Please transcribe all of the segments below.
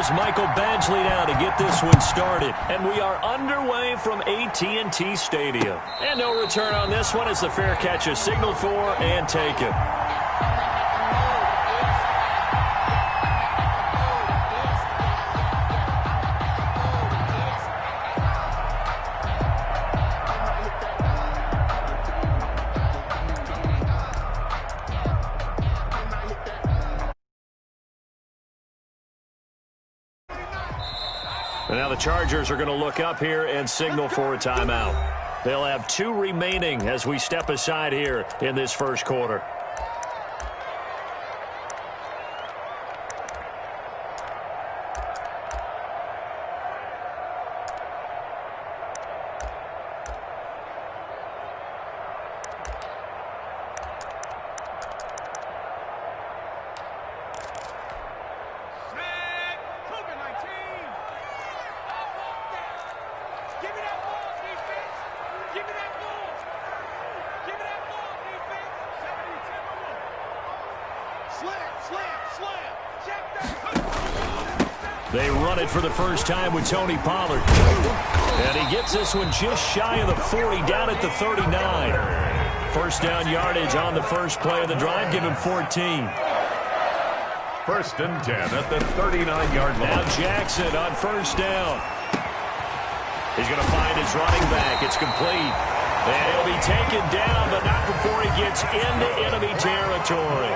Here's Michael Badgley now to get this one started. And we are underway from AT&T Stadium. And no return on this one as the fair catch is signaled for and taken. And now the Chargers are going to look up here and signal for a timeout. They'll have 2 remaining as we step aside here in this first quarter. They run it for the first time with Tony Pollard. And he gets this one just shy of the 40, down at the 39. First down yardage on the first play of the drive, give him 14. First and 10 at the 39-yard line. Now Jackson on first down. He's going to find his running back. It's complete. And he'll be taken down, but not before he gets into enemy territory.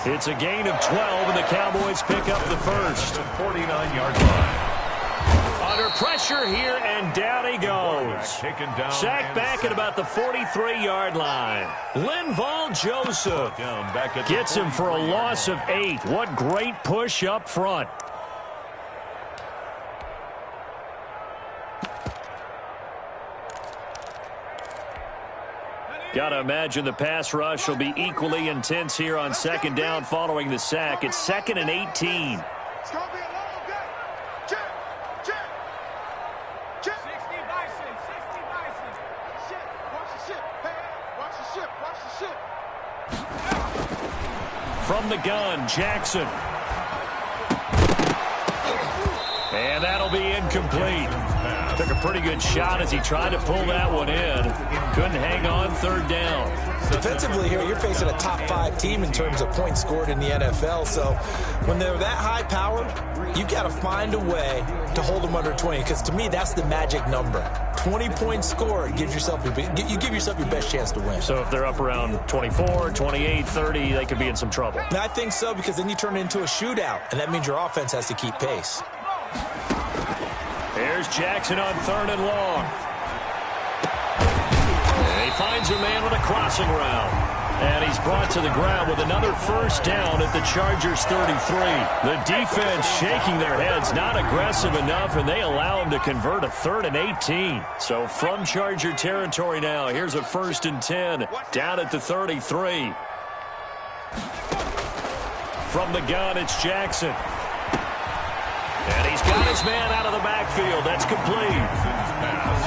It's a gain of 12, and the Cowboys pick up the first. 49-yard line. Under pressure here, and down he goes. Sacked back at about the 43-yard line. Linval Joseph gets him for a loss of 8. What great push up front. Got to imagine the pass rush will be equally intense here on second down following the sack. It's 2nd and 18. It's going to be a long day. Check. 60 Bison. Ship. Watch the ship. Hey, watch the ship. From the gun, Jackson. And that'll be incomplete. Took a pretty good shot as he tried to pull that one in. Couldn't hang on third down. Defensively here, you're facing a top 5 team in terms of points scored in the NFL. So when they're that high powered, you've got to find a way to hold them under 20. Because to me, that's the magic number. 20 points scored gives yourself you give yourself your best chance to win. So if they're up around 24, 28, 30, they could be in some trouble. I think so, because then you turn it into a shootout, and that means your offense has to keep pace. Here's Jackson on 3rd and long. And he finds a man with a crossing route. And he's brought to the ground with another first down at the Chargers 33. The defense shaking their heads, not aggressive enough, and they allow him to convert a 3rd and 18. So from Charger territory now, here's a 1st and 10 down at the 33. From the gun, it's Jackson. And he's got his man out of the backfield. That's complete.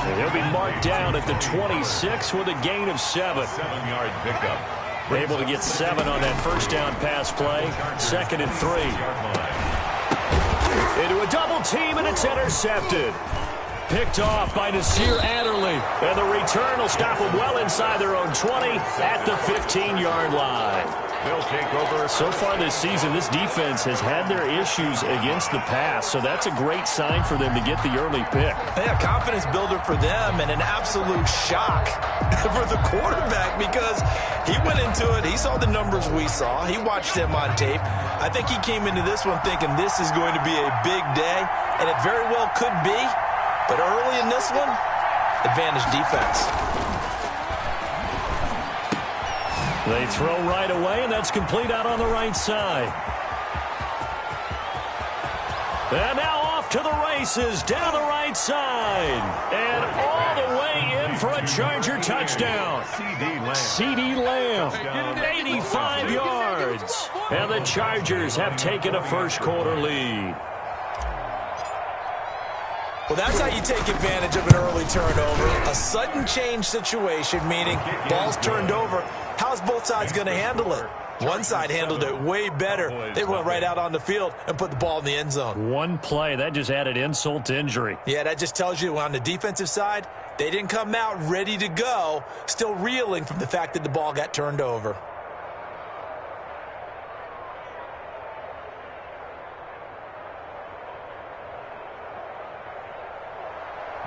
And he'll be marked down at the 26 with a gain of 7. 7-yard pickup. Able to get 7 on that first down pass play. 2nd and 3. Into a double team, and it's intercepted. Picked off by Nasir Adderley. And the return will stop them well inside their own 20 at the 15-yard line. They'll take over. So far this season, this defense has had their issues against the pass, so that's a great sign for them to get the early pick. Yeah, confidence builder for them, and an absolute shock for the quarterback, because he went into it, he saw the numbers we saw, he watched them on tape. I think he came into this one thinking this is going to be a big day, and it very well could be, but early in this one, advantage defense. They throw right away, and that's complete out on the right side. And now off to the races, down the right side. And all the way in for a Charger touchdown. C.D. Lamb, 85 yards. And the Chargers have taken a first quarter lead. Well, that's how you take advantage of an early turnover. A sudden change situation, meaning ball's turned over. How's both sides going to handle it? One side handled it way better. They went right out on the field and put the ball in the end zone. One play, that just added insult to injury. Yeah, that just tells you on the defensive side, they didn't come out ready to go, still reeling from the fact that the ball got turned over.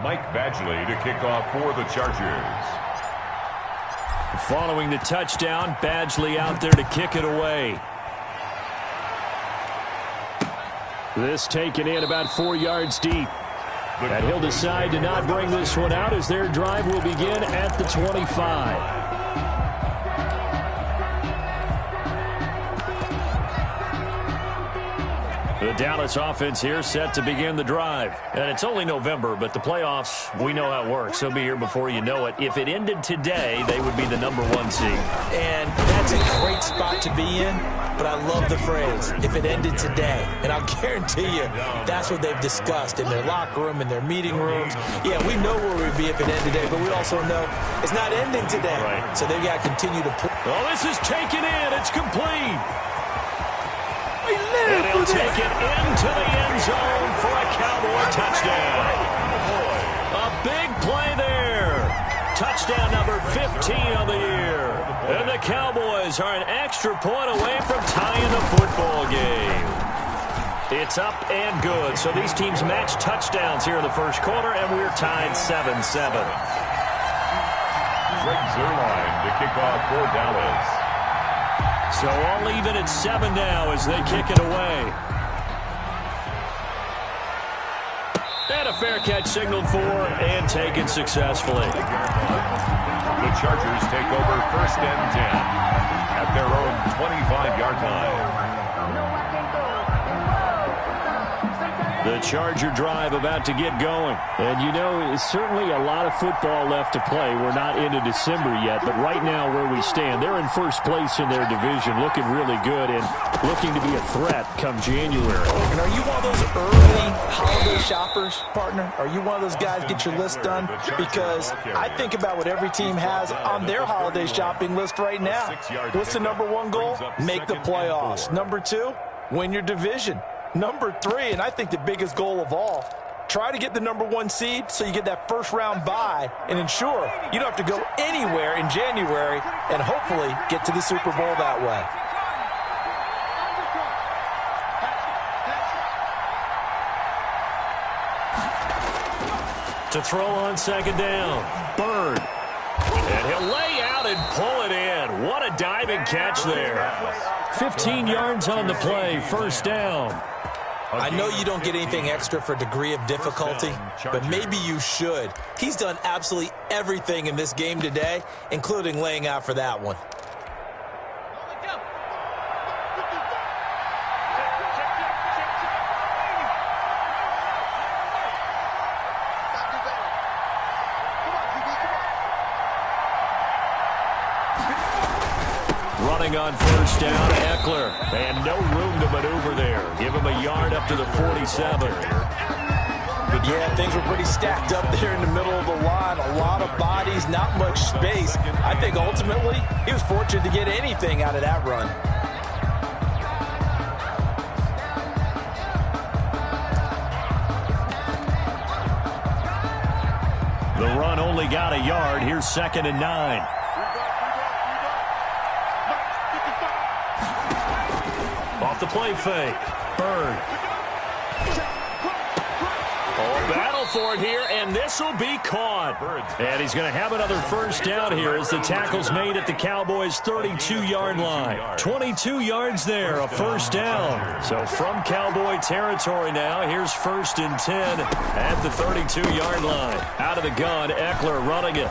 Mike Badgley to kick off for the Chargers. Following the touchdown, Badgley out there to kick it away. This taken in about 4 yards deep. And he'll decide to not bring this one out as their drive will begin at the 25. The Dallas offense here set to begin the drive. And it's only November, but the playoffs, we know how it works. They'll be here before you know it. If it ended today, they would be the #1 seed. And that's a great spot to be in, but I love the phrase, if it ended today. And I'll guarantee you, that's what they've discussed in their locker room, in their meeting rooms. Yeah, we know where we'd be if it ended today, but we also know it's not ending today. Right. So they've got to continue to push. Oh, this is taken in. It's complete. And he'll take it into the end zone for a Cowboy touchdown. A big play there. Touchdown number 15 of the year. And the Cowboys are an extra point away from tying the football game. It's up and good. So these teams match touchdowns here in the first quarter, and we're tied 7-7. Greg Zuerlein to kick off for Dallas. So all even at 7 now as they kick it away. And a fair catch signaled for and taken successfully. The Chargers take over 1st and 10 at their own 25-yard line. The Charger drive about to get going. And, you know, it's certainly a lot of football left to play. We're not into December yet, but right now where we stand, they're in first place in their division, looking really good and looking to be a threat come January. And are you one of those early holiday shoppers, partner? Are you one of those guys get your list done? Because I think about what every team has on their holiday shopping list right now. What's the #1 goal? Make the playoffs. #2, win your division. #3, and I think the biggest goal of all, try to get the #1 seed so you get that first round bye and ensure you don't have to go anywhere in January and hopefully get to the Super Bowl that way. To throw on second down, Bird. And he'll lay out and pull it in. What a diving catch there. 15 yards on the play, first down. I know you don't get anything extra for degree of difficulty, but maybe you should. He's done absolutely everything in this game today, including laying out for that one. Running on first down, Eckler. And no room to maneuver there. Give him a yard up to the 47. Yeah, things were pretty stacked up there in the middle of the line. A lot of bodies, not much space. I think ultimately he was fortunate to get anything out of that run. The run only got a yard. Here's 2nd and 9. Off the play fake. Bird. Oh, battle for it here, and this will be caught. And he's going to have another first down here as the tackle's made at the Cowboys' 32-yard line. 22 yards there, a first down. So from Cowboy territory now, here's 1st and 10 at the 32-yard line. Out of the gun, Eckler running it.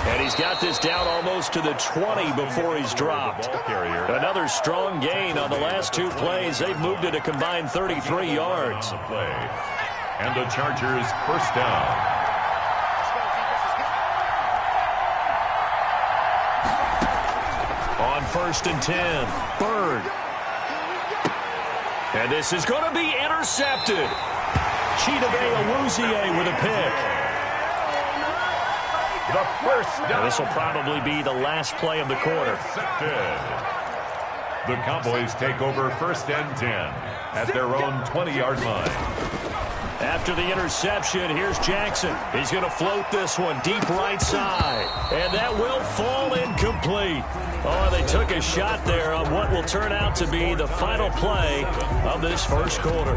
And he's got this down almost to the 20 before he's dropped. Another strong gain on the last 2 plays. They've moved it a combined 33 yards. And the Chargers first down. On 1st and 10, Bird. And this is going to be intercepted. Chidobe Awuzie with a pick. The first down. This will probably be the last play of the quarter. The Cowboys take over 1st and 10 at their own 20-yard line. After the interception, here's Jackson. He's going to float this one deep right side. And that will fall incomplete. Oh, they took a shot there on what will turn out to be the final play of this first quarter.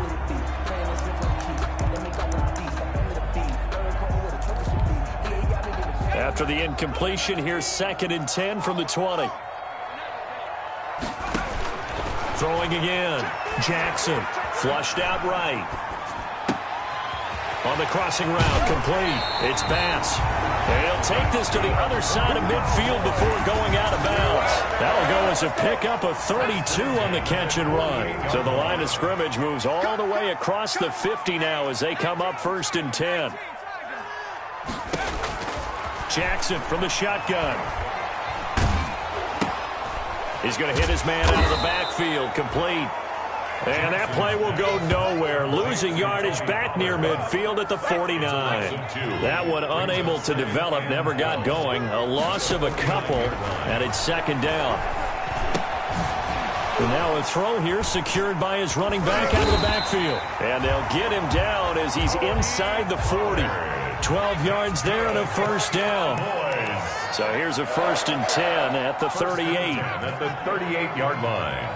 After the incompletion, here's 2nd and 10 from the 20. Throwing again. Jackson flushed out right. On the crossing route, complete. It's Bass. He'll take this to the other side of midfield before going out of bounds. That'll go as a pickup of 32 on the catch and run. So the line of scrimmage moves all the way across the 50 now as they come up 1st and 10. Jackson from the shotgun. He's going to hit his man out of the backfield, complete. And that play will go nowhere. Losing yardage back near midfield at the 49. That one unable to develop, never got going. A loss of a couple, and it's 2nd down. And now a throw here secured by his running back out of the backfield. And they'll get him down as he's inside the 40. 12 yards there and a 1st down. So here's a 1st and 10 at the 38. At the 38-yard line.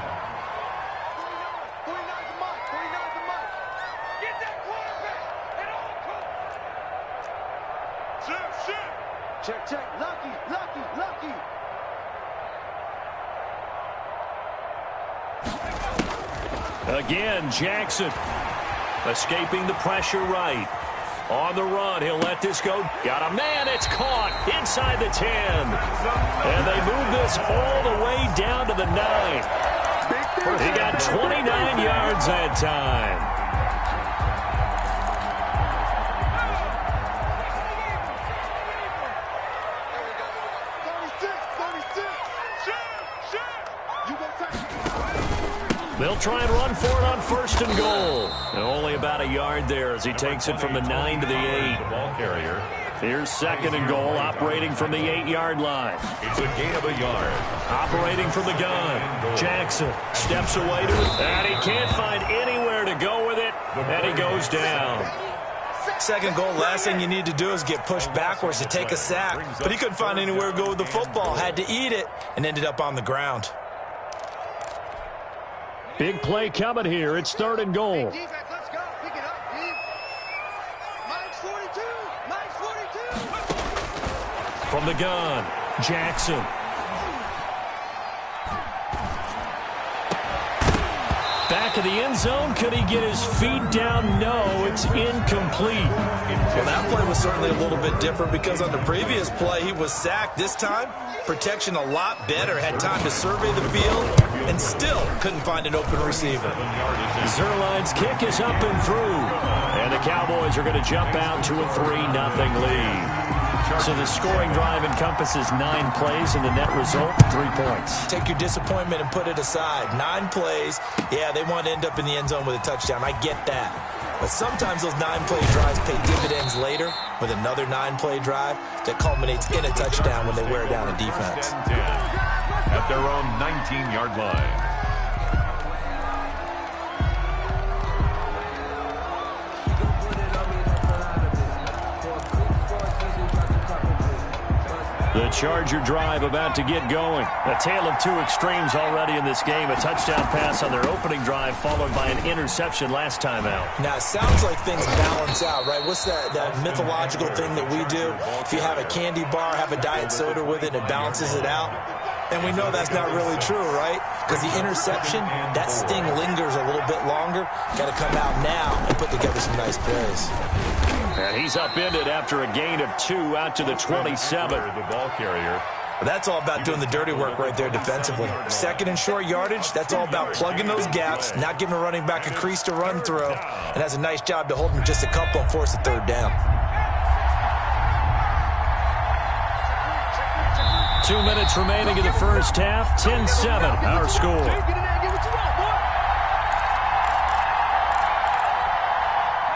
Check, check. Lucky, lucky, lucky. Again, Jackson escaping the pressure right. On the run, he'll let this go. Got a man, it's caught inside the 10. And they move this all the way down to the 9. He got 29 yards that time. They'll try and run for it on 1st and goal. And only about a yard there as he takes it from the 9 to the 8. The ball carrier. Here's 2nd and goal, operating from the 8-yard line. It's a gain of a yard. Operating from the gun. Jackson steps away to it. And he can't find anywhere to go with it. And he goes down. 2nd goal, last thing you need to do is get pushed backwards to take a sack. But he couldn't find anywhere to go with the football. Had to eat it and ended up on the ground. Big play coming here. It's 3rd and goal. Defense, let's go. Pick it up, Steve. Mike's 42. Mike's 42. From the gun, Jackson. Back of the end zone. Could he get his feet down? No, it's incomplete. Well, that play was certainly a little bit different because on the previous play, he was sacked. This time, protection a lot better. Had time to survey the field and still couldn't find an open receiver. Zerline's kick is up and through. And the Cowboys are going to jump out to a 3-0 lead. So the scoring drive encompasses 9 plays, and the net result, 3 points. Take your disappointment and put it aside. 9 plays. Yeah, they want to end up in the end zone with a touchdown. I get that. But sometimes those 9-play drives pay dividends later with another 9-play drive that culminates in a touchdown when they wear down a defense. At their own 19-yard line. The Charger drive about to get going. A tale of 2 extremes already in this game. A touchdown pass on their opening drive followed by an interception last time out. Now, it sounds like things balance out, right? What's that mythological thing that we do? If you have a candy bar, have a diet soda with it, it balances it out. And we know that's not really true, right? Because the interception, that sting lingers a little bit longer. Got to come out now and put together some nice plays. And he's upended after a gain of 2 out to the 27. The ball carrier. But that's all about doing the dirty work right there defensively. 2nd and short yardage, that's all about plugging those gaps, not giving a running back a crease to run through, and has a nice job to hold him just a couple and force a 3rd down. 2 minutes remaining in the first half. 10-7, our score.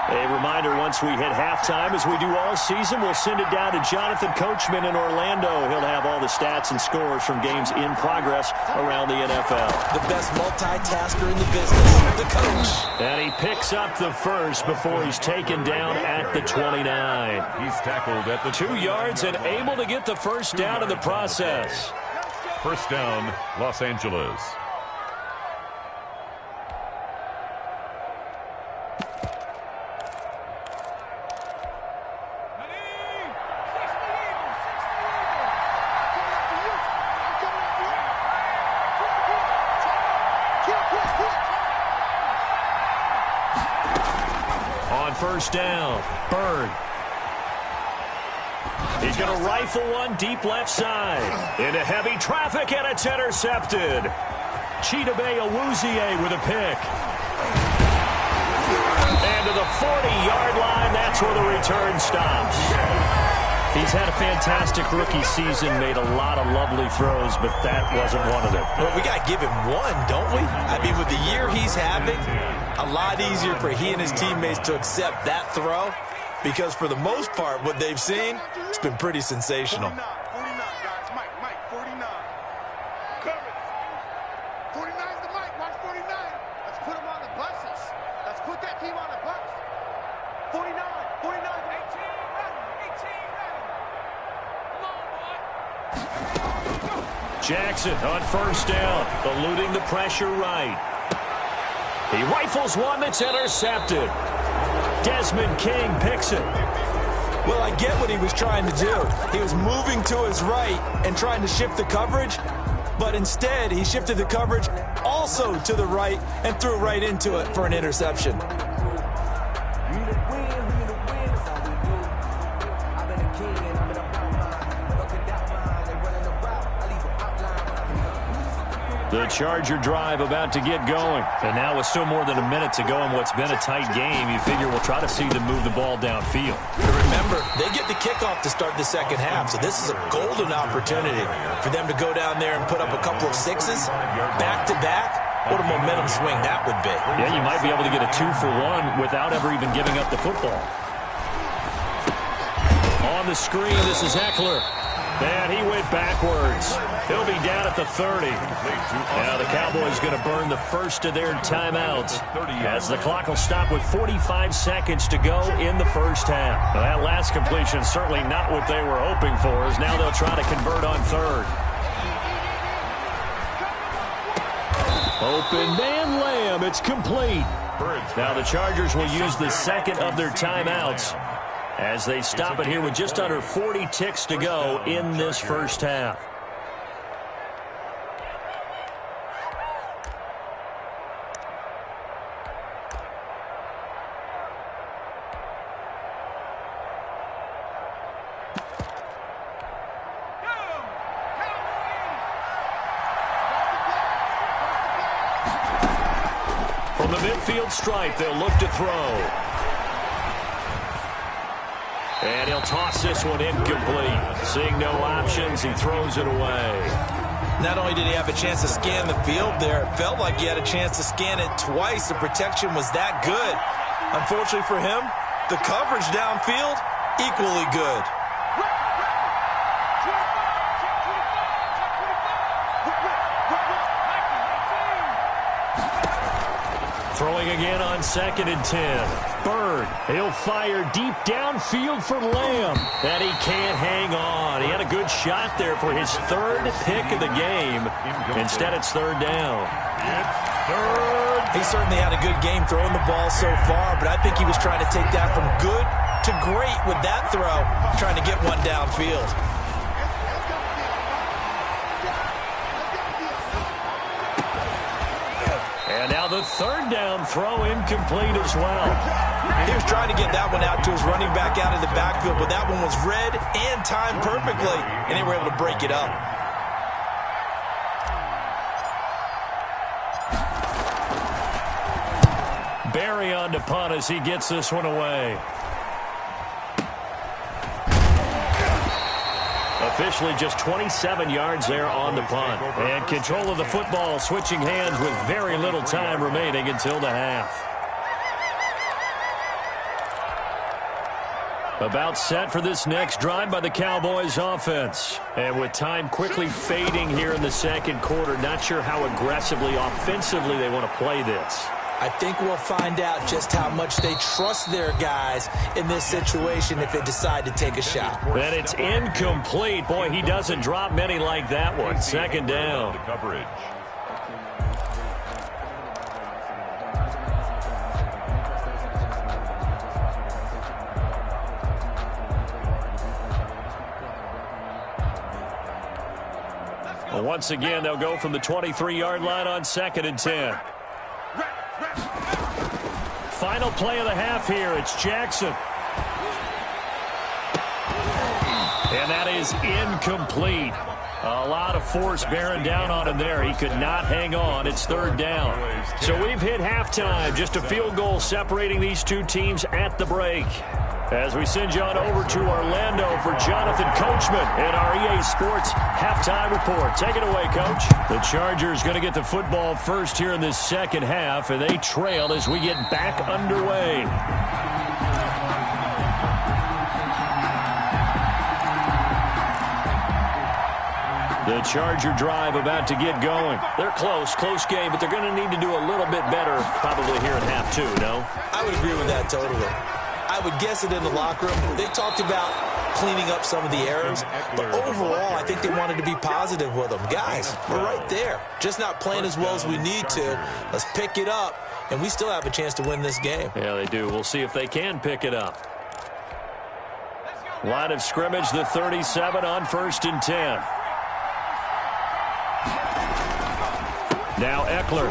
A reminder, once we hit halftime, as we do all season, we'll send it down to Jonathan Coachman in Orlando. He'll have all the stats and scores from games in progress around the NFL. The best multitasker in the business, the coach. And he picks up the first before he's taken down at the 29. He's tackled at the 2 yards and able to get the first down in the process. First down, Los Angeles. First down, Bird. He's going to rifle one deep left side. Into heavy traffic, and it's intercepted. Chidobe Awuzie with a pick. And to the 40-yard line, that's where the return stops. He's had a fantastic rookie season, made a lot of lovely throws, but that wasn't one of them. Well, we got to give him one, don't we? I mean, with the year he's having, a lot easier for he and his teammates to accept that throw because for the most part, what they've seen, it's been pretty sensational. 49, guys. Mike, 49. Coverage. 49's the Mike. Watch 49. Let's put him on the buses. Let's put that team on the bus. 49. 18 ready. Come on, boy. Jackson on first down, eluding the pressure right. He rifles one that's intercepted. Desmond King picks it. Well, I get what he was trying to do. He was moving to his right and trying to shift the coverage, but instead he shifted the coverage also to the right and threw right into it for an interception. The Charger drive about to get going. And now with still more than a minute to go in what's been a tight game, you figure we'll try to see them move the ball downfield. Remember, they get the kickoff to start the second half, so this is a golden opportunity for them to go down there and put up a couple of sixes back-to-back. What a momentum swing that would be. Yeah, you might be able to get a 2-for-1 without ever even giving up the football. On the screen, this is Eckler. And he went backwards. He'll be down at the 30. Now the Cowboys going to burn the first of their timeouts as the clock will stop with 45 seconds to go in the first half. Well, that last completion certainly not what they were hoping for, as now they'll try to convert on third. Open man Lamb. It's complete. Now the Chargers will use the second of their timeouts as they stop it here with just under 40 ticks to go in this first half. From the midfield stripe, they'll look to throw. And he'll toss this one incomplete. Seeing no options, he throws it away. Not only did he have a chance to scan the field there, it felt like he had a chance to scan it twice. The protection was that good. Unfortunately for him, the coverage downfield, equally good. Throwing again on 2nd and 10. Bird, he'll fire deep downfield for Lamb. And he can't hang on. He had a good shot there for his third pick of the game. Instead, it's third down. He certainly had a good game throwing the ball so far, but I think he was trying to take that from good to great with that throw, trying to get one downfield. And now the third down throw incomplete as well. He was trying to get that one out to his running back out of the backfield, but that one was read and timed perfectly, and they were able to break it up. Barry on to punt as he gets this one away. Officially just 27 yards there on the punt. And control of the football switching hands with very little time remaining until the half. About set for this next drive by the Cowboys offense. And with time quickly fading here in the second quarter, not sure how aggressively, offensively they want to play this. I think we'll find out just how much they trust their guys in this situation if they decide to take a shot. And it's incomplete. Boy, he doesn't drop many like that one. Second down. Coverage. Once again, they'll go from the 23-yard line on 2nd and 10. Final play of the half here. It's Jackson. And that is incomplete. A lot of force bearing down on him there. He could not hang on. It's 3rd down. So we've hit halftime. Just a field goal separating these two teams at the break. As we send you on over to Orlando for Jonathan Coachman in our EA Sports halftime report. Take it away, Coach. The Chargers going to get the football first here in this second half, and they trail as we get back underway. The Charger drive about to get going. They're close game, but they're going to need to do a little bit better probably here in half two, no? I would agree with that totally. I would guess it in the locker room. They talked about cleaning up some of the errors, but overall, I think they wanted to be positive with them. Guys, we're right there. Just not playing as well as we need to. Let's pick it up, and we still have a chance to win this game. Yeah, they do. We'll see if they can pick it up. Line of scrimmage, the 37 on 1st and 10. Now Eckler.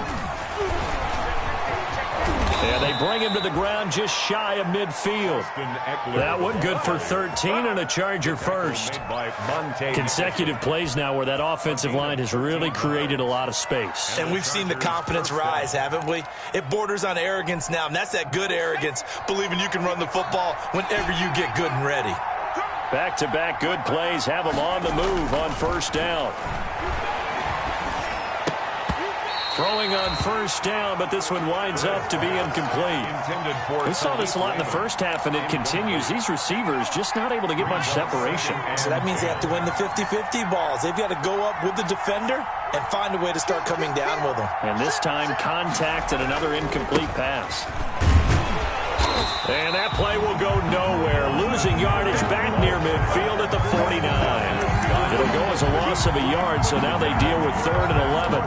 And they bring him to the ground just shy of midfield. That one good for 13 and a Charger first. Consecutive plays now where that offensive line has really created a lot of space. And we've seen the confidence rise, haven't we? It borders on arrogance now, and that's that good arrogance, believing you can run the football whenever you get good and ready. Back-to-back good plays have them on the move on 1st down. Throwing on 1st down, but this one winds up to be incomplete. We saw this a lot in the first half, and it continues. These receivers just not able to get much separation. So that means they have to win the 50-50 balls. They've got to go up with the defender and find a way to start coming down with them. And this time, contact and another incomplete pass. And that play will go nowhere. Losing yardage back near midfield at the 49. It'll go as a loss of a yard, so now they deal with 3rd and 11.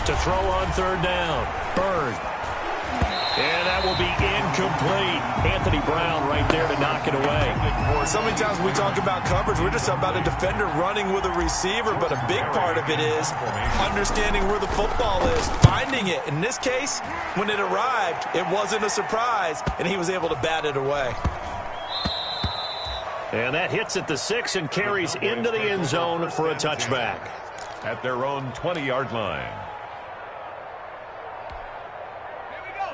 To throw on 3rd down. Bird. And that will be incomplete. Anthony Brown right there to knock it away. So many times when we talk about coverage, we're just about a defender running with a receiver, but a big part of it is understanding where the football is, finding it. In this case, when it arrived, it wasn't a surprise, and he was able to bat it away. And that hits at the 6 and carries into the end zone for a touchback. At their own 20-yard line.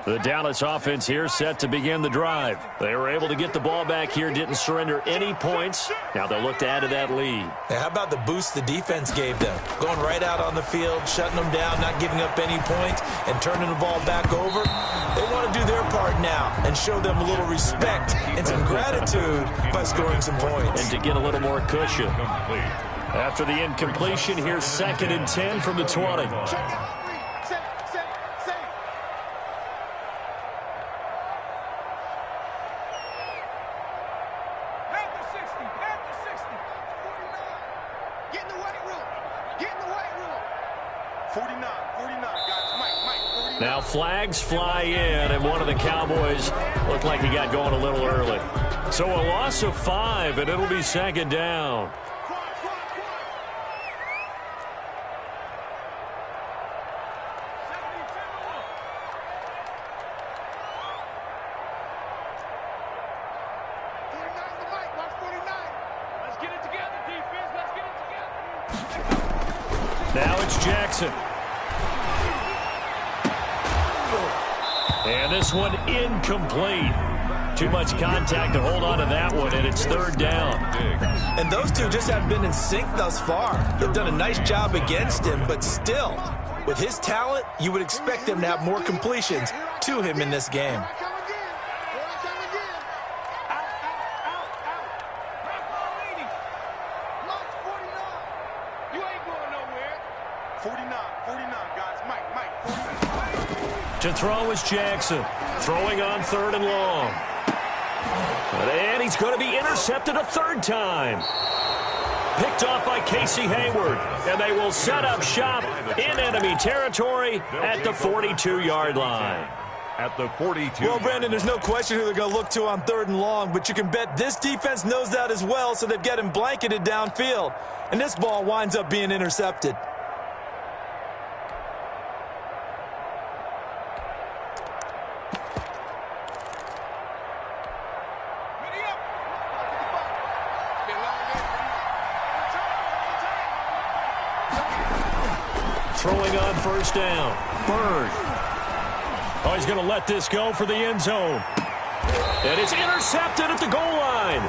The Dallas offense here set to begin the drive. They were able to get the ball back here, didn't surrender any points. Now they'll look to add to that lead. Now, how about the boost the defense gave them? Going right out on the field, shutting them down, not giving up any points, and turning the ball back over. They want to do their part now and show them a little respect and some gratitude by scoring some points. And to get a little more cushion. After the incompletion, here's 2nd and 10 from the 20. Now flags fly in, and one of the Cowboys looked like he got going a little early. So a loss of 5, and it'll be 2nd down. Now it's Jackson. And this one incomplete. Too much contact to hold on to that one, and it's third down. And those two just haven't been in sync thus far. They've done a nice job against him, but still, with his talent, you would expect them to have more completions to him in this game. To throw is Jackson. Throwing on third and long. And he's going to be intercepted a third time. Picked off by Casey Hayward. And they will set up shop in enemy territory at the 42-yard line. At the 42. Well, Brandon, there's no question who they're going to look to on third and long, but you can bet this defense knows that as well, so they've got him blanketed downfield. And this ball winds up being intercepted. Throwing on first down. Bird. Oh, he's going to let this go for the end zone. And it's intercepted at the goal line.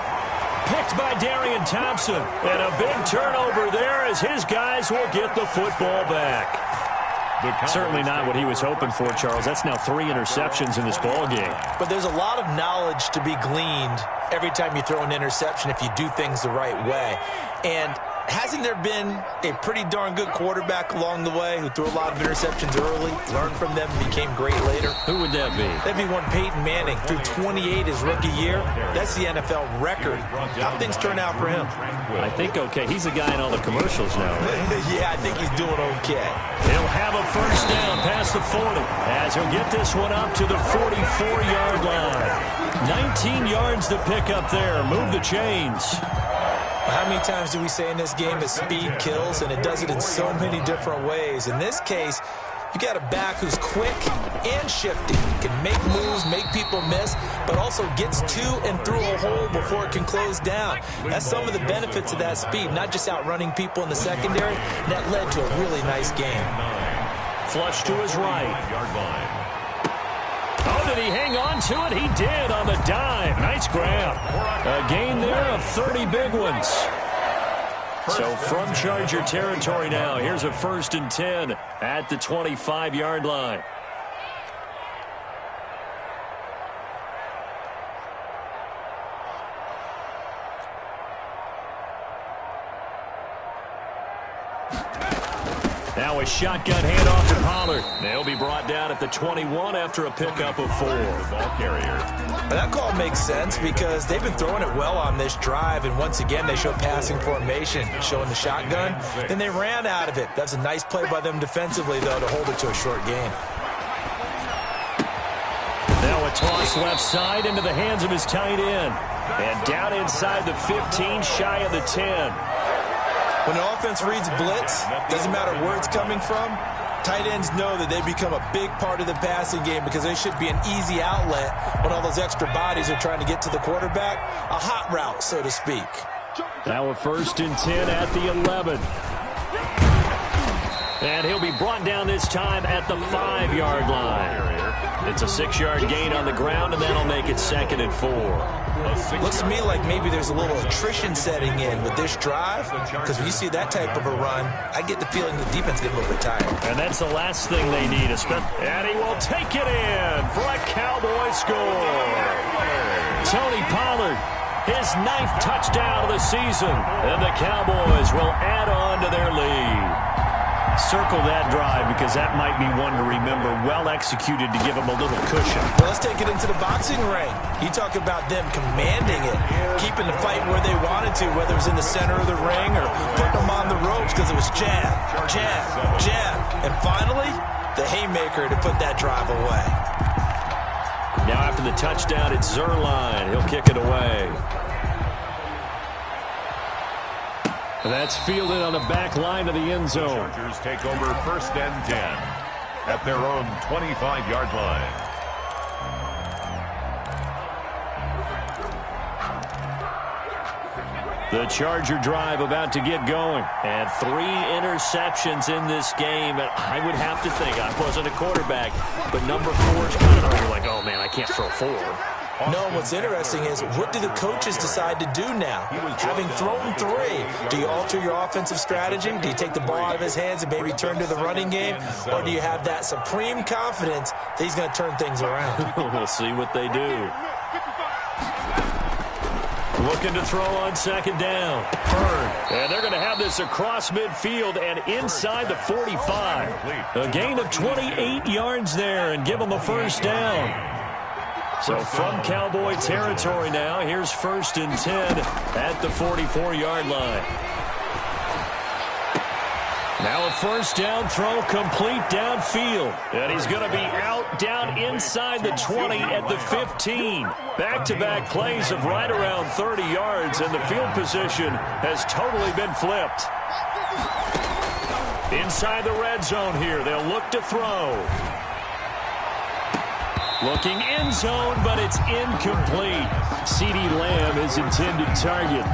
Picked by Darian Thompson. And a big turnover there as his guys will get the football back. Certainly not what he was hoping for, Charles. That's now 3 interceptions in this ball game. But there's a lot of knowledge to be gleaned every time you throw an interception if you do things the right way. And hasn't there been a pretty darn good quarterback along the way who threw a lot of interceptions early, learned from them, and became great later? Who would that be? That'd be one Peyton Manning. Threw 28 his rookie year. That's the NFL record. How things turn out for him? I think okay. He's a guy in all the commercials now, right? Yeah, I think he's doing okay. He'll have a first down past the 40 as he'll get this one up to the 44-yard line. 19 yards to pick up there. Move the chains. How many times do we say in this game that speed kills, and it does it in so many different ways? In this case, you got a back who's quick and shifty, can make moves, make people miss, but also gets to and through a hole before it can close down. That's some of the benefits of that speed, not just outrunning people in the secondary. And that led to a really nice game. Flush to his right. Oh, did he hang on to it? He did on the dive. Nice grab. A gain there of 30 big ones. So from Charger territory now, here's a 1st and 10 at the 25-yard line. Now a shotgun handoff to Pollard. They'll be brought down at the 21 after a pickup of 4. Ball carrier. That call makes sense because they've been throwing it well on this drive, and once again they show passing formation, showing the shotgun. Then they ran out of it. That's a nice play by them defensively, though, to hold it to a short gain. Now a toss left side into the hands of his tight end. And down inside the 15, shy of the 10. When an offense reads blitz, doesn't matter where it's coming from, tight ends know that they become a big part of the passing game because they should be an easy outlet when all those extra bodies are trying to get to the quarterback. A hot route, so to speak. Now a 1st and 10 at the 11. And he'll be brought down this time at the 5-yard line. It's a 6-yard gain on the ground, and that'll make it 2nd and 4. Looks to me like maybe there's a little attrition setting in with this drive, because when you see that type of a run, I get the feeling the defense is getting a little bit tired. And that's the last thing they need. And he will take it in for a Cowboy score. Tony Pollard, his 9th touchdown of the season, and the Cowboys will add on to their lead. Circle that drive because that might be one to remember. Well executed to give them a little cushion. Well, let's take it into the boxing ring. You talk about them commanding it, keeping the fight where they wanted to, whether it was in the center of the ring or putting them on the ropes because it was jab, jab, jab. And finally, the haymaker to put that drive away. Now after the touchdown, it's Zerline. He'll kick it away. That's fielded on the back line of the end zone. The Chargers take over 1st and 10 at their own 25-yard line. The Charger drive about to get going. And 3 interceptions in this game. And I would have to think, I wasn't a quarterback, but number 4 is kind of like, oh man, I can't throw 4. No, what's interesting is what do the coaches decide to do now? Having thrown 3, do you alter your offensive strategy? Do you take the ball out of his hands and maybe turn to the running game? Or do you have that supreme confidence that he's going to turn things around? We'll see what they do. Looking to throw on second down. And they're going to have this across midfield and inside the 45. A gain of 28 yards there and give them a first down. So from Cowboy territory now, here's 1st and 10 at the 44-yard line. Now a first down throw complete downfield. And he's going to be out down inside the 20 at the 15. Back-to-back plays of right around 30 yards, and the field position has totally been flipped. Inside the red zone here, they'll look to throw. Looking end zone, but it's incomplete. CeeDee Lamb is intended target.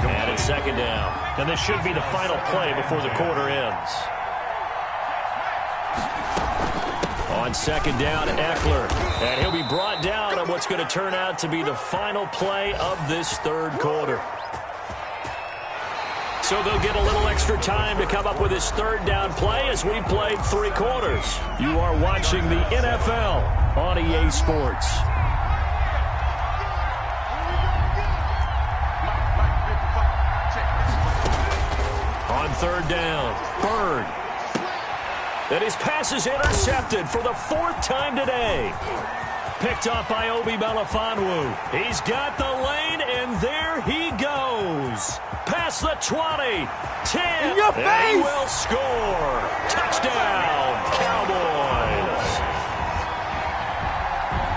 And it's second down. And this should be the final play before the quarter ends. On second down, Eckler. And he'll be brought down on what's going to turn out to be the final play of this third quarter. So they'll get a little extra time to come up with his third down play as we played 3 quarters. You are watching the NFL on EA Sports. On third down, Bird. And his pass is intercepted for the 4th time today. Picked up by Obi Melifonwu. He's got the lane, and there he goes. Past the 20, 10, in your face. And he will score. Touchdown, Cowboys.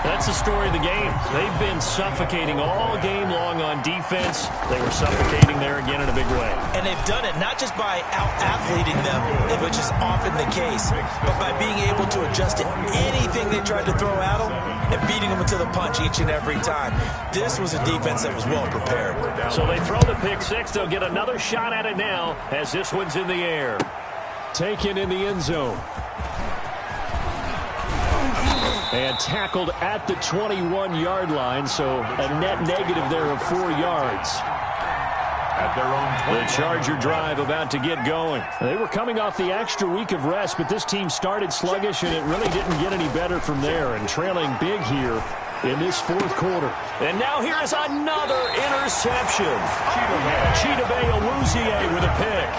That's the story of the game. They've been suffocating all game long on defense. They were suffocating there again in a big way. And they've done it not just by out-athleting them, which is often the case, but by being able to adjust to anything they tried to throw at them and beating them to the punch each and every time. This was a defense that was well prepared. So they throw the pick six. They'll get another shot at it now as this one's in the air. Taken in the end zone. And tackled at the 21-yard line, so a net negative there of 4 yards. At their own the Charger drive about to get going. They were coming off the extra week of rest, but this team started sluggish, and it really didn't get any better from there, and trailing big here in this 4th quarter. And now here is another interception. Chidobe Awuzie with a pick.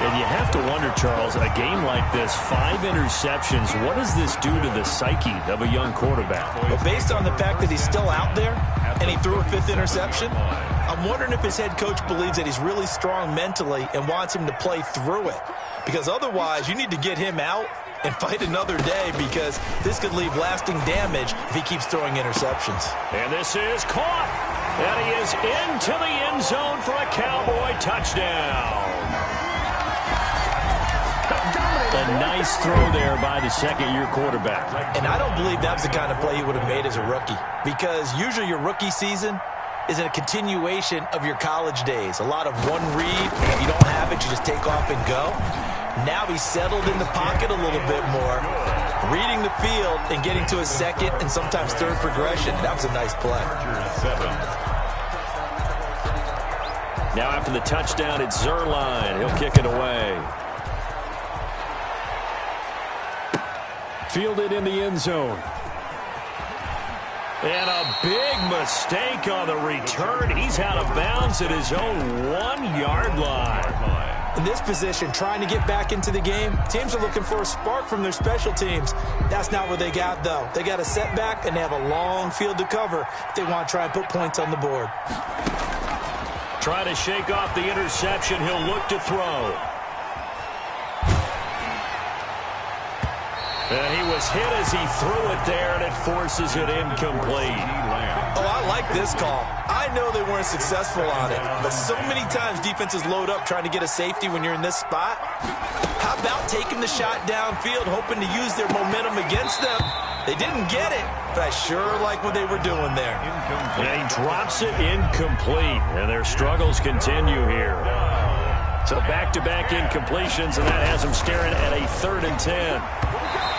And you have to wonder, Charles, a game like this, 5 interceptions, what does this do to the psyche of a young quarterback? Well, based on the fact that he's still out there and he threw a 5th interception, I'm wondering if his head coach believes that he's really strong mentally and wants him to play through it. Because otherwise, you need to get him out and fight another day, because this could leave lasting damage if he keeps throwing interceptions. And this is caught. And he is into the end zone for a Cowboy touchdown. A nice throw there by the second-year quarterback. And I don't believe that was the kind of play he would have made as a rookie, because usually your rookie season is a continuation of your college days. A lot of one read, and if you don't have it, you just take off and go. Now he's settled in the pocket a little bit more, reading the field and getting to his second and sometimes third progression. That was a nice play. Now after the touchdown, it's Zuerlein. He'll kick it away. Fielded in the end zone. And a big mistake on the return. He's out of bounds at his own 1-yard line. In this position, trying to get back into the game, teams are looking for a spark from their special teams. That's not what they got, though. They got a setback, and they have a long field to cover if they want to try and put points on the board. Trying to shake off the interception. He'll look to throw. And he was hit as he threw it there, and it forces it incomplete. Oh, I like this call. I know they weren't successful on it, but so many times defenses load up trying to get a safety when you're in this spot. How about taking the shot downfield, hoping to use their momentum against them? They didn't get it, but I sure like what they were doing there. And he drops it incomplete, and their struggles continue here. So back-to-back incompletions, and that has him staring at a 3rd and 10.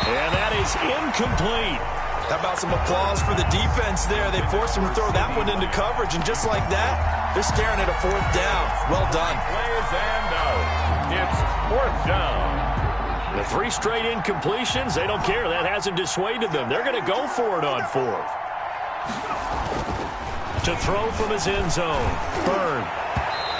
And that is incomplete. How about some applause for the defense there? They forced him to throw that one into coverage, and just like that, they're staring at a 4th down. Well done. Plays and out. It's 4th down. The 3 straight incompletions, they don't care. That hasn't dissuaded them. They're going to go for it on 4th. To throw from his end zone. Byrne.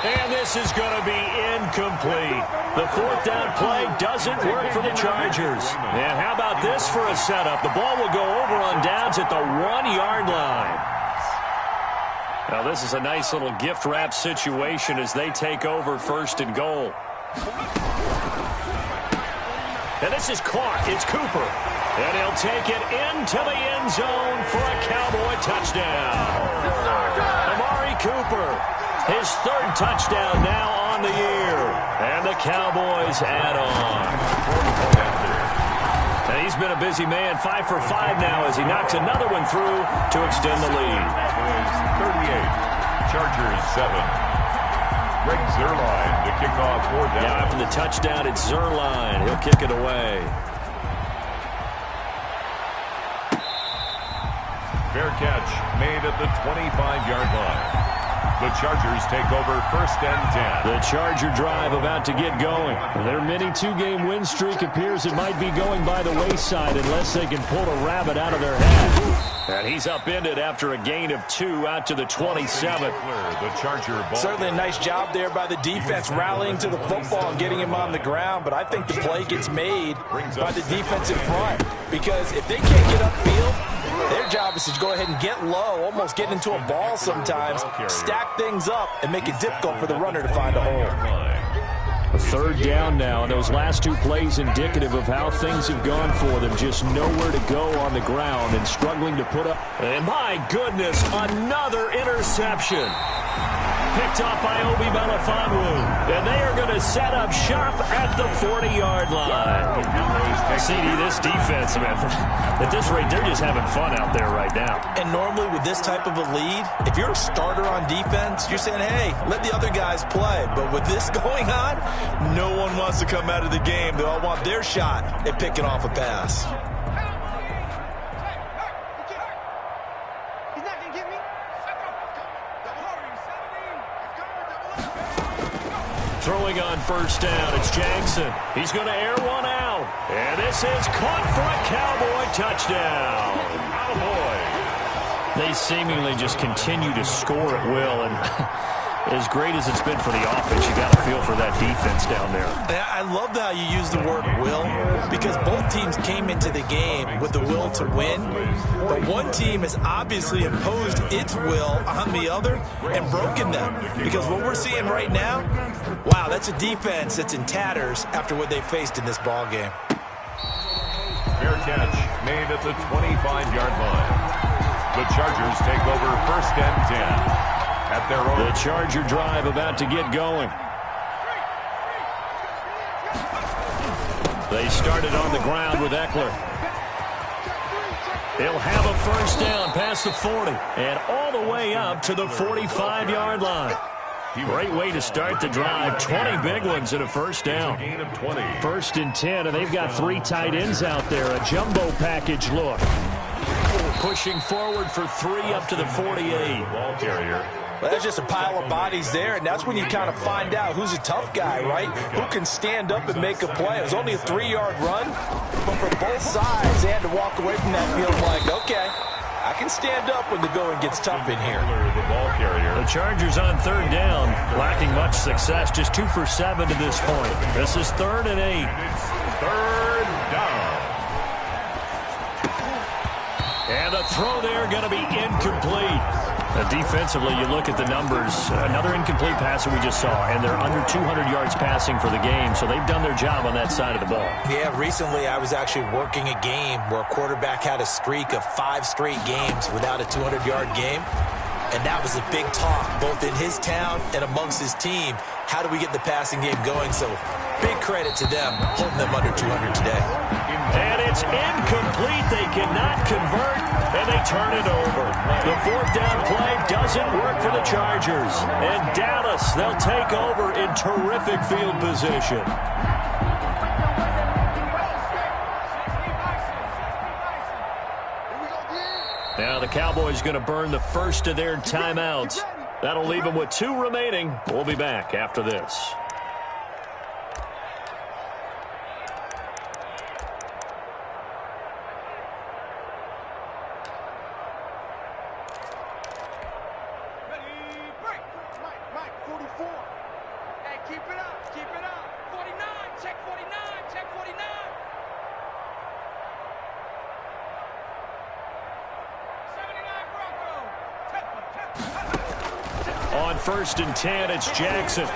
And this is going to be incomplete. The 4th down play doesn't work for the Chargers. And how about this for a setup? The ball will go over on downs at the 1-yard line. Now this is a nice little gift wrap situation as they take over 1st and goal. And this is caught. It's Cooper. And he'll take it into the end zone for a Cowboy touchdown. Amari Cooper, his 3rd touchdown now on the year. And the Cowboys add on. And he's been a busy man, 5 for 5 now as he knocks another one through to extend the lead. 38, Chargers 7. Greg Zuerlein to kick off 4th down. Now after the touchdown, it's Zuerlein. He'll kick it away. Fair catch made at the 25-yard line. The Chargers take over 1st and 10. The Charger drive about to get going. Their mini 2-game win streak appears it might be going by the wayside unless they can pull a rabbit out of their hat. And he's upended after a gain of 2 out to the 27. The Charger ball. Certainly a nice job there by the defense rallying to the football and getting him on the ground, but I think the play gets made by the defensive front because if they can't get upfield, their job is to go ahead and get low, almost get into a ball sometimes, stack things up, and make it difficult for the runner to find a hole. A 3rd down now, and those last 2 plays indicative of how things have gone for them. Just nowhere to go on the ground and struggling to put up. And my goodness, another interception. Picked off by Obi Melifonwu. And they are going to set up shop at the 40-yard line. CD, this defense, man, at this rate, they're just having fun out there right now. And normally with this type of a lead, if you're a starter on defense, you're saying, hey, let the other guys play. But with this going on, no one wants to come out of the game. They all want their shot at picking off a pass. Throwing on 1st down, it's Jackson. He's going to air one out. And this is caught for a Cowboy touchdown. Cowboy. They seemingly just continue to score at will. And as great as it's been for the offense, you got to feel for that defense down there. I love how you use the word will because both teams came into the game with the will to win. But one team has obviously imposed its will on the other and broken them. Because what we're seeing right now, wow, that's a defense that's in tatters after what they faced in this ball game. Fair catch made at the 25-yard line. The Chargers take over 1st and 10. At their own. The Charger drive about to get going. They started on the ground with Eckler. He'll have a 1st down past the 40 and all the way up to the 45-yard line. Great way to start the drive. 20 big ones and a 1st down. 1st and 10, and they've got 3 tight ends out there. A jumbo package look. Pushing forward for 3 up to the 48. Ball carrier. Well, there's just a pile of bodies there, and that's when you kind of find out who's a tough guy, right? Who can stand up and make a play. It was only a 3-yard run, but for both sides, they had to walk away from that field like, okay, I can stand up when the going gets tough in here. The ball carrier. The Chargers on 3rd down, lacking much success, just 2 for 7 to this point. This is 3rd and 8. It's 3rd down. And the throw there going to be incomplete. Defensively, you look at the numbers. Another incomplete pass that we just saw, and they're under 200 yards passing for the game, so they've done their job on that side of the ball. Yeah, recently I was actually working a game where a quarterback had a streak of 5 straight games without a 200-yard game, and that was a big talk, both in his town and amongst his team. How do we get the passing game going? So big credit to them, holding them under 200 today. And it's incomplete. They cannot convert, and they turn it over. The 4th down play doesn't work for the Chargers. And Dallas, they'll take over in terrific field position. Here we go, Now the Cowboys going to burn the first of their timeouts. That'll leave them with 2 remaining. We'll be back after this. On 1st and 10, it's Jackson.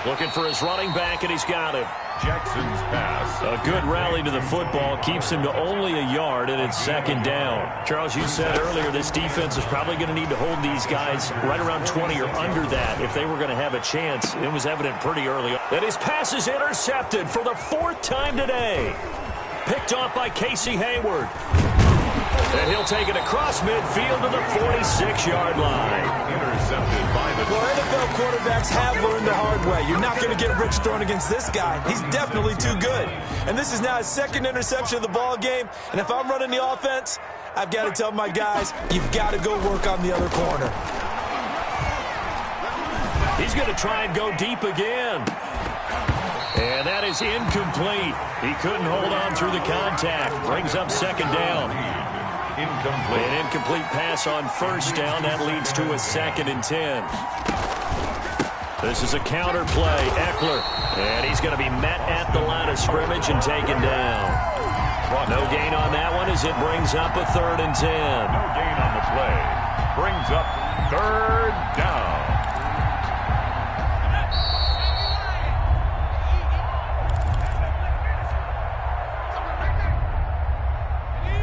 Looking for his running back, and he's got it. Jackson's pass. A good rally to the football keeps him to only a yard, and it's 2nd down. Charles, you said earlier this defense is probably going to need to hold these guys right around 20 or under that if they were going to have a chance. It was evident pretty early on. And his pass is intercepted for the 4th time today. Picked off by Casey Hayward. And he'll take it across midfield to the 46-yard line. Intercepted by the... Well, NFL quarterbacks have learned the hard way. You're not going to get rich throwing against this guy. He's definitely too good. And this is now his 2nd interception of the ball game. And if I'm running the offense, I've got to tell my guys, you've got to go work on the other corner. He's going to try and go deep again. And that is incomplete. He couldn't hold on through the contact. Brings up 2nd down. Incomplete. An incomplete pass on 1st down. That leads to a 2nd and 10. This is a counter play. Eckler. And he's going to be met at the line of scrimmage and taken down. No gain on that one as it brings up a 3rd and 10. No gain on the play. Brings up 3rd down.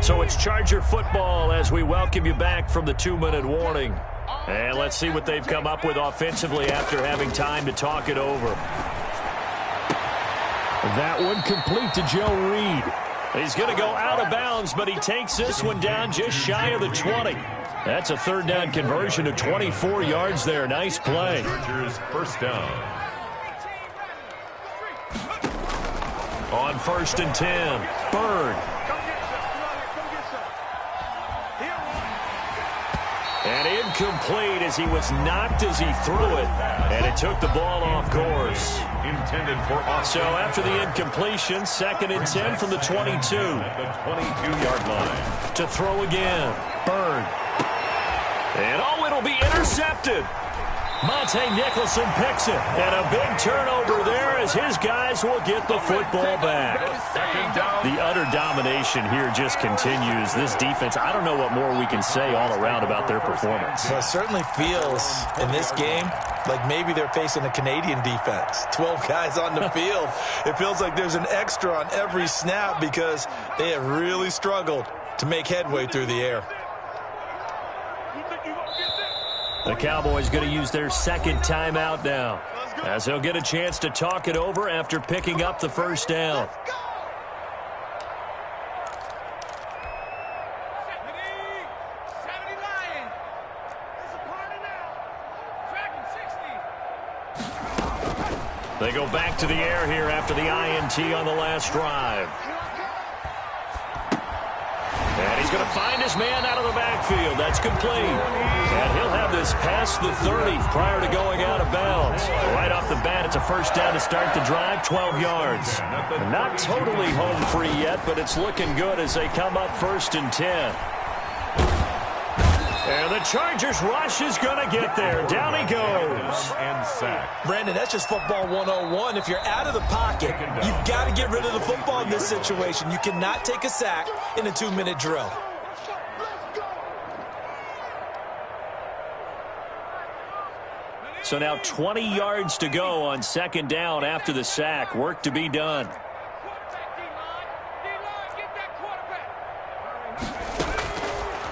So it's Charger football as we welcome you back from the 2-minute warning. And let's see what they've come up with offensively after having time to talk it over. That one complete to Joe Reed. He's going to go out of bounds, but he takes this one down just shy of the 20. That's a 3rd down conversion of 24 yards there. Nice play. Chargers 1st down. On 1st and 10, Bird. And incomplete as he was knocked as he threw it. And it took the ball off course. Intended for So after the incompletion, 2nd and 10 from the 22. At the 22-yard line. To throw again. Bird. And oh, it'll be intercepted. Monte Nicholson picks it. And a big turnover there as his guys will get the football back. The utter domination here just continues. This defense, I don't know what more we can say all around about their performance. Well, it certainly feels in this game like maybe they're facing a Canadian defense. 12 guys on the field. It feels like there's an extra on every snap because they have really struggled to make headway through the air. The Cowboys going to use their 2nd timeout now, as they'll get a chance to talk it over after picking up the 1st down. They go back to the air here after the INT on the last drive. And he's going to find his man out of the backfield. That's complete. And he'll have this past the 30 prior to going out of bounds. Right off the bat, it's a 1st down to start the drive, 12 yards. Not totally home free yet, but it's looking good as they come up 1st and 10. And the Chargers rush is going to get there. Down he goes. And sack. Brandon, that's just football 101. If you're out of the pocket, you've got to get rid of the football in this situation. You cannot take a sack in a 2-minute drill. So now 20 yards to go on 2nd down after the sack. Work to be done.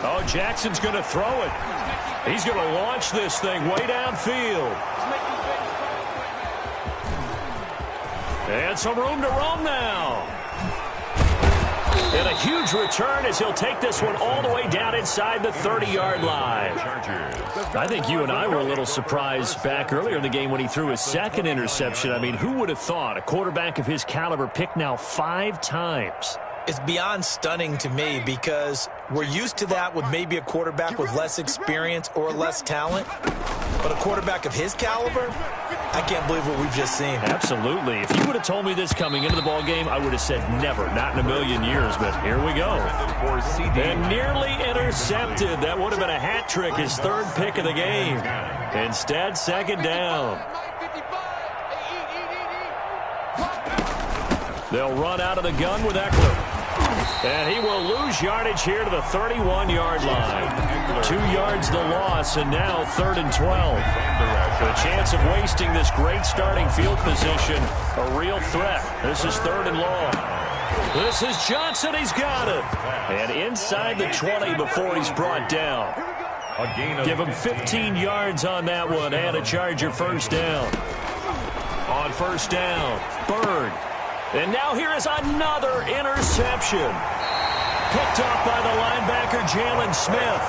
Oh, Jackson's going to throw it. He's going to launch this thing way downfield. And some room to roam now. And a huge return as he'll take this one all the way down inside the 30-yard line. I think you and I were a little surprised back earlier in the game when he threw his 2nd interception. I mean, who would have thought a quarterback of his caliber picked now 5 times? It's beyond stunning to me because we're used to that with maybe a quarterback with less experience or less talent. But a quarterback of his caliber, I can't believe what we've just seen. Absolutely. If you would have told me this coming into the ball game, I would have said never, not in a million years. But here we go. And nearly intercepted. That would have been a hat trick, his third pick of the game. Instead, second down. They'll run out of the gun with Eckler. And he will lose yardage here to the 31-yard line. 2 yards the loss, and now 3rd and 12. The chance of wasting this great starting field position, a real threat. This is 3rd and long. This is Johnson. He's got it. And inside the 20 before he's brought down. Give him 15 yards on that one and a Charger first down. On first down, Bird. And now here is another interception. Picked off by the linebacker, Jalen Smith.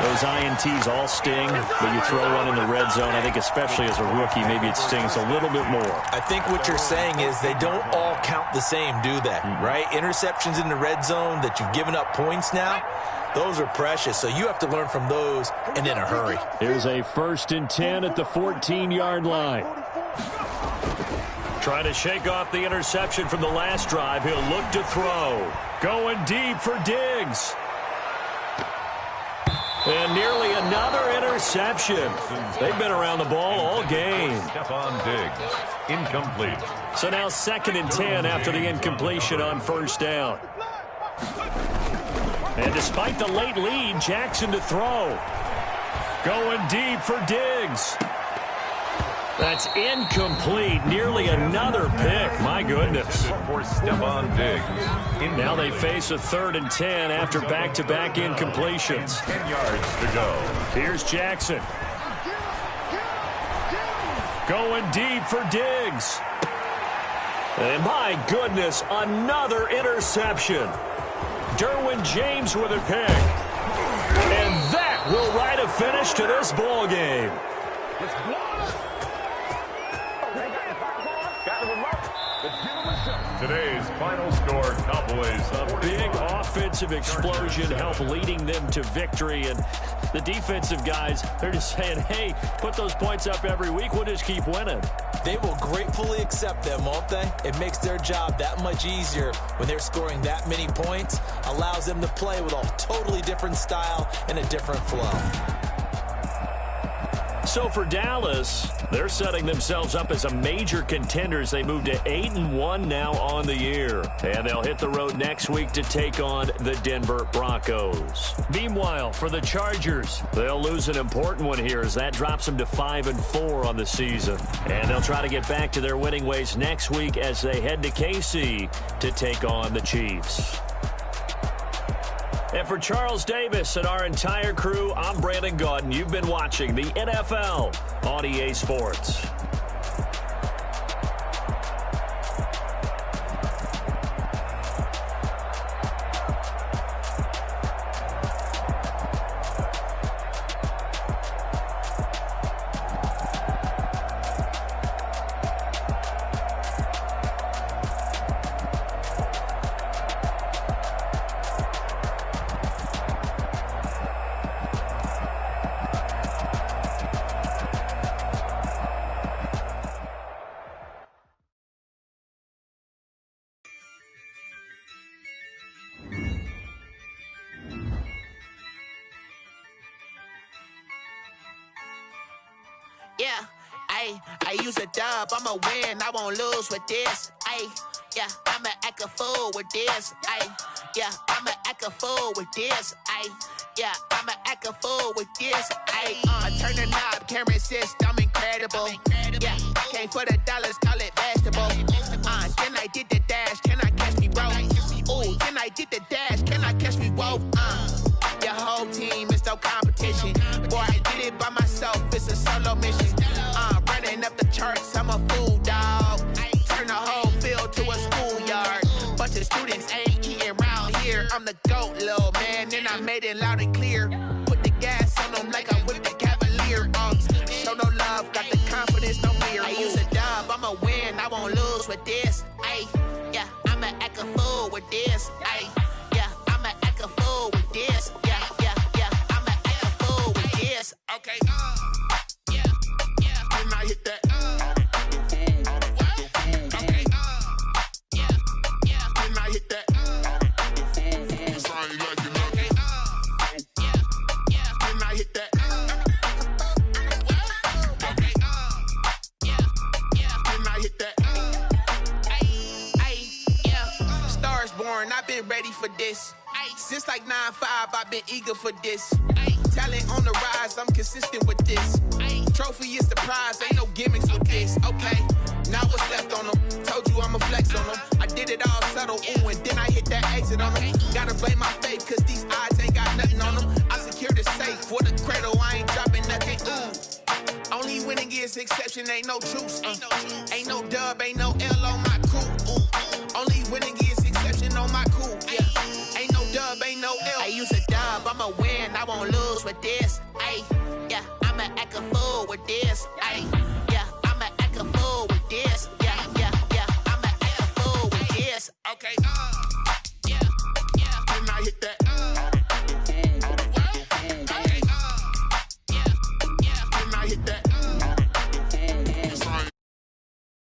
Those INTs all sting, but you throw one in the red zone, I think especially as a rookie, maybe it stings a little bit more. I think what you're saying is they don't all count the same, do they? Right? Interceptions in the red zone that you've given up points now, those are precious, so you have to learn from those and in a hurry. Here's a 1st and 10 at the 14-yard line. Trying to shake off the interception from the last drive. He'll look to throw. Going deep for Diggs. And nearly another interception. They've been around the ball all game. Stephon Diggs, incomplete. So now 2nd and 10 after the incompletion on first down. And despite the late lead, Jackson to throw. Going deep for Diggs. That's incomplete. Nearly another pick. My goodness. For Stephon Diggs. Now they face a 3rd and 10 after back-to-back incompletions. 10 yards to go. Here's Jackson. Going deep for Diggs. And my goodness, another interception. Derwin James with a pick. And that will write a finish to this ball game. Today's final score, Cowboys. A big offensive explosion helped leading them to victory. And the defensive guys, they're just saying, hey, put those points up every week. We'll just keep winning. They will gratefully accept them, won't they? It makes their job that much easier when they're scoring that many points. Allows them to play with a totally different style and a different flow. So for Dallas, they're setting themselves up as a major contender as they move to 8-1 now on the year. And they'll hit the road next week to take on the Denver Broncos. Meanwhile, for the Chargers, they'll lose an important one here as that drops them to 5-4 on the season. And they'll try to get back to their winning ways next week as they head to KC to take on the Chiefs. And for Charles Davis and our entire crew, I'm Brandon Gaudin. You've been watching the NFL on EA Sports. Yeah, I use a dub, I'ma win, I won't lose with this. Yeah, I'ma act a fool with this. Yeah, I'ma act a fool with this. Yeah, I'ma act a fool with this. Turn the knob, camera assist, I'm incredible. Yeah, came for the dollars, call it vegetable. Then I did the dash, can I catch me, bro? Ooh, then I did the dash, can I catch me, whoa? Your whole team is no competition. Boy, I did it by myself, it's a solo mission. Running up the charts, I'm a fool, dog. Turn the whole field to a schoolyard. Bunch of students ain't eating round here. I'm the GOAT, little man, and I made it loud and clear. Put the gas on them like I whipped the Cavalier. Show no love, got the confidence, no fear. I use a dub, I'ma win, I won't lose with this. Yeah, I'ma act a fool with this. this. Since like 9-5, I've been eager for this. Talent on the rise, I'm consistent with this. Trophy is the prize, ain't no gimmicks with this. Okay, now what's left on them? Told you I'ma flex on them. I did it all subtle, ooh, and then I hit that exit on them. Gotta blame my faith, cause these odds ain't got nothing on them. I secure the safe for the cradle, I ain't dropping nothing, ooh. Only winning is exception, ain't no truce. Ain't no dub, ain't no L on my crew. Only winning is exception on my cool. Yeah, ain't no dub, ain't no L. I use a dub, I'ma win, I won't lose with this. Ay, yeah, I'ma act a fool with this. Ay, yeah, I'ma act a fool with this. Yeah, I'ma act a fool with this. Okay,